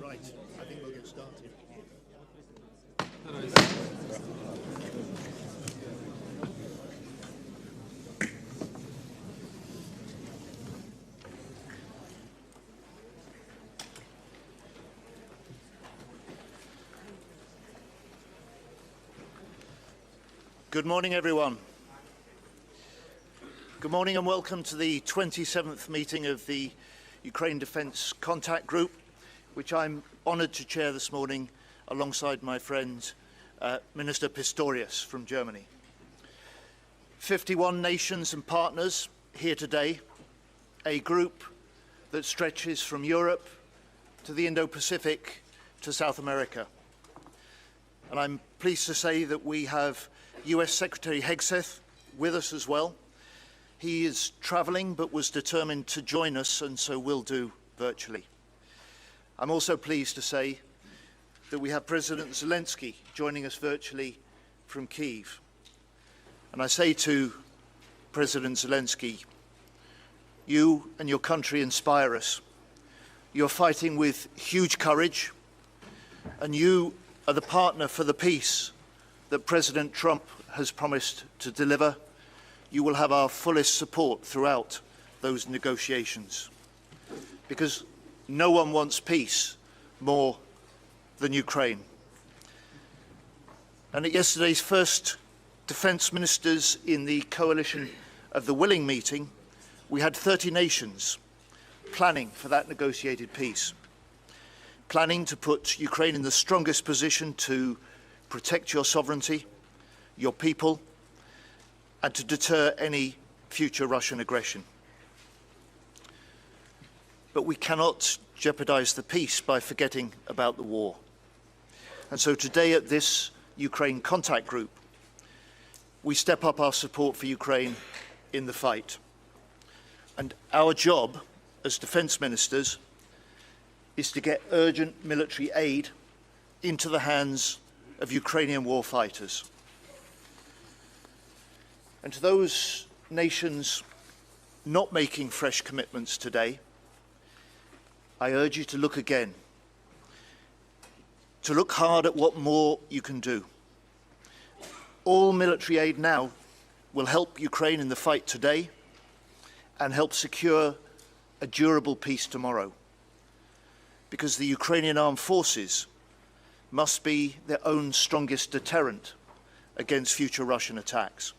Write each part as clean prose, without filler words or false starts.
Right, I think we'll get started. Good morning, everyone. Good morning and welcome to the 27th meeting of the Ukraine Defence Contact Group, which I'm honoured to chair this morning alongside my friend, Minister Pistorius from Germany. 51 nations and partners here today, a group that stretches from Europe to the Indo-Pacific to South America. And I'm pleased to say that we have US Secretary Hegseth with us as well. He is travelling but was determined to join us, and so will do virtually. I'm also pleased to say that we have President Zelensky joining us virtually from Kyiv. And I say to President Zelensky, you and your country inspire us. You're fighting with huge courage, and you are the partner for the peace that President Trump has promised to deliver. You will have our fullest support throughout those negotiations, because no one wants peace more than Ukraine. And at yesterday's first defence ministers in the coalition of the willing meeting, we had 30 nations planning for that negotiated peace, planning to put Ukraine in the strongest position to protect your sovereignty, your people, and to deter any future Russian aggression. But we cannot jeopardise the peace by forgetting about the war. And so today at this Ukraine Contact Group, we step up our support for Ukraine in the fight. And our job as defence ministers is to get urgent military aid into the hands of Ukrainian war fighters. And to those nations not making fresh commitments today, I urge you to look again, to look hard at what more you can do. All military aid now will help Ukraine in the fight today and help secure a durable peace tomorrow, because the Ukrainian armed forces must be their own strongest deterrent against future Russian attacks.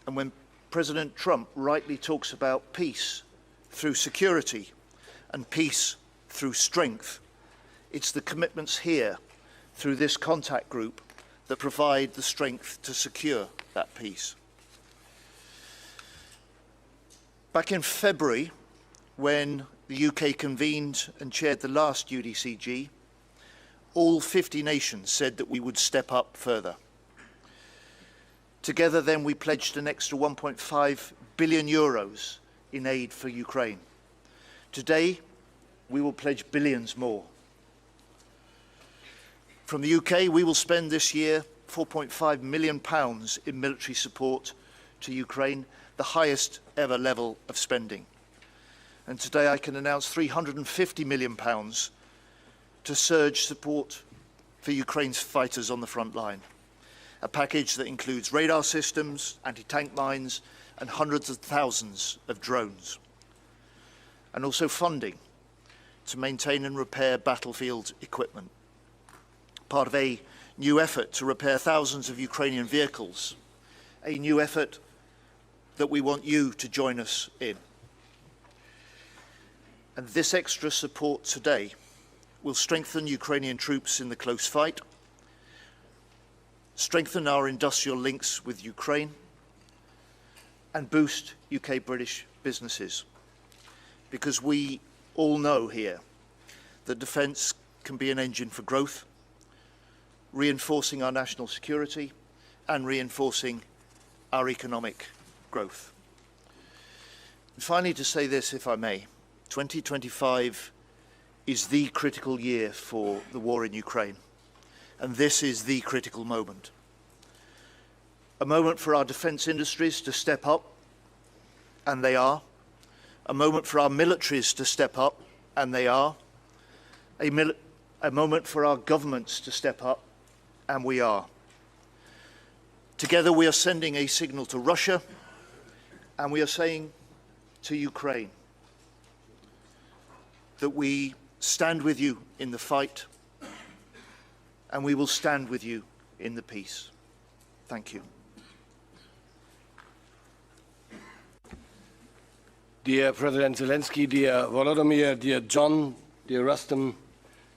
And when President Trump rightly talks about peace through security and peace through strength, it's the commitments here through this contact group that provide the strength to secure that peace. Back in February, when the UK convened and chaired the last UDCG, all 50 nations said that we would step up further. Together then we pledged an extra 1.5 billion euros in aid for Ukraine. Today we will pledge billions more. From the UK we will spend this year £4.5 million in military support to Ukraine, the highest ever level of spending. And today I can announce £350 million to surge support for Ukraine's fighters on the front line. A package that includes radar systems, anti-tank mines, and hundreds of thousands of drones. And also funding to maintain and repair battlefield equipment. Part of a new effort to repair thousands of Ukrainian vehicles. A new effort that we want you to join us in. And this extra support today will strengthen Ukrainian troops in the close fight, strengthen our industrial links with Ukraine, and boost UK-British businesses. Because we all know here that defence can be an engine for growth, reinforcing our national security and reinforcing our economic growth. And finally, to say this, if I may, 2025 is the critical year for the war in Ukraine, and this is the critical moment. A moment for our defence industries to step up, and they are. A moment for our militaries to step up, and they are. A moment for our governments to step up, and we are. Together we are sending a signal to Russia, and we are saying to Ukraine that we stand with you in the fight, and we will stand with you in the peace. Thank you. Dear President Zelensky, dear Volodymyr, dear John, dear Rustam,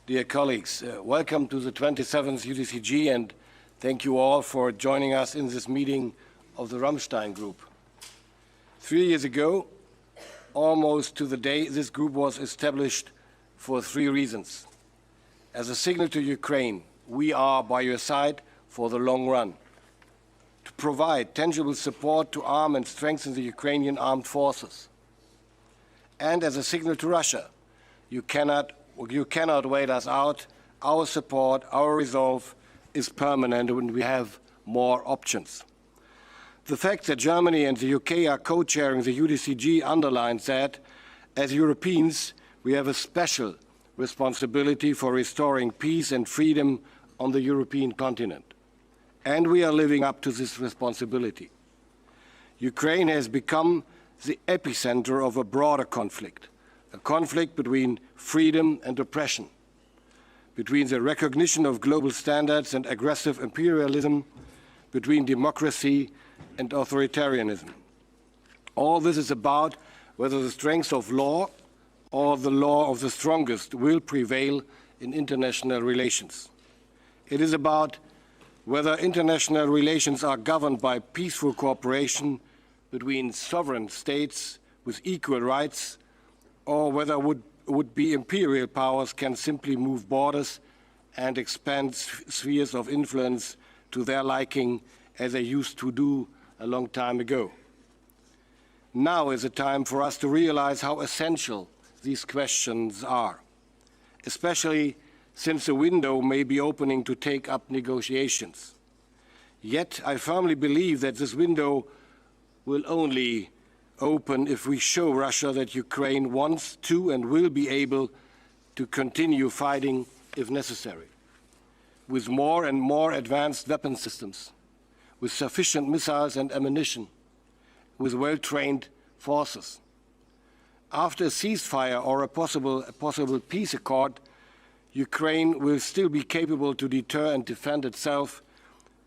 dear colleagues, welcome to the 27th UDCG, and thank you all for joining us in this meeting of the Rammstein Group. 3 years ago, almost to the day, this group was established for 3 reasons. As a signal to Ukraine, we are by your side for the long run. To provide tangible support to arm and strengthen the Ukrainian armed forces. And as a signal to Russia, you cannot wait us out. Our support, our resolve is permanent, and we have more options. The fact that Germany and the UK are co-chairing the UDCG underlines that, as Europeans, we have a special responsibility for restoring peace and freedom on the European continent. And we are living up to this responsibility. Ukraine has become the epicenter of a broader conflict, a conflict between freedom and oppression, between the recognition of global standards and aggressive imperialism, between democracy and authoritarianism. All this is about whether the strength of law or the law of the strongest will prevail in international relations. It is about whether international relations are governed by peaceful cooperation between sovereign states with equal rights, or whether would-be imperial powers can simply move borders and expand spheres of influence to their liking, as they used to do a long time ago. Now is the time for us to realize how essential these questions are, especially since a window may be opening to take up negotiations. Yet I firmly believe that this window will only open if we show Russia that Ukraine wants to and will be able to continue fighting if necessary, with more and more advanced weapon systems, with sufficient missiles and ammunition, with well-trained forces. After a ceasefire or a possible peace accord, Ukraine will still be capable to deter and defend itself.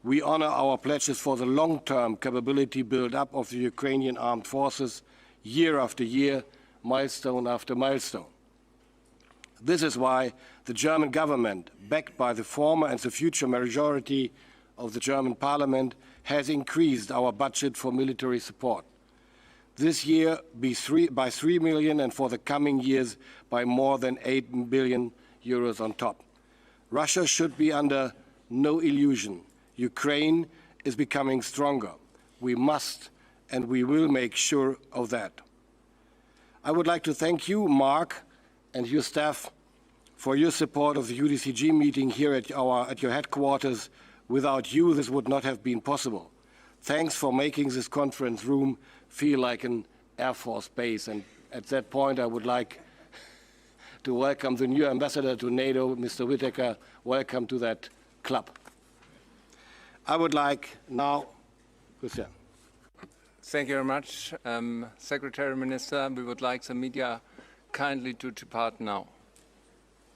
We honor our pledges for the long-term capability build-up of the Ukrainian armed forces year after year, milestone after milestone. This is why the German government, backed by the former and the future majority of the German parliament, has increased our budget for military support. This year by 3 million, and for the coming years by more than 8 billion euros on top. Russia should be under no illusion. Ukraine is becoming stronger. We must and we will make sure of that. I would like to thank you, Mark, and your staff for your support of the UDCG meeting here at your headquarters. Without you, this would not have been possible. Thanks for making this conference room feel like an Air Force base. And at that point, I would like to welcome the new ambassador to NATO, Mr. Whittaker. Welcome to that club. I would like now, Christian. Thank you very much, Secretary Minister. We would like the media kindly to depart now.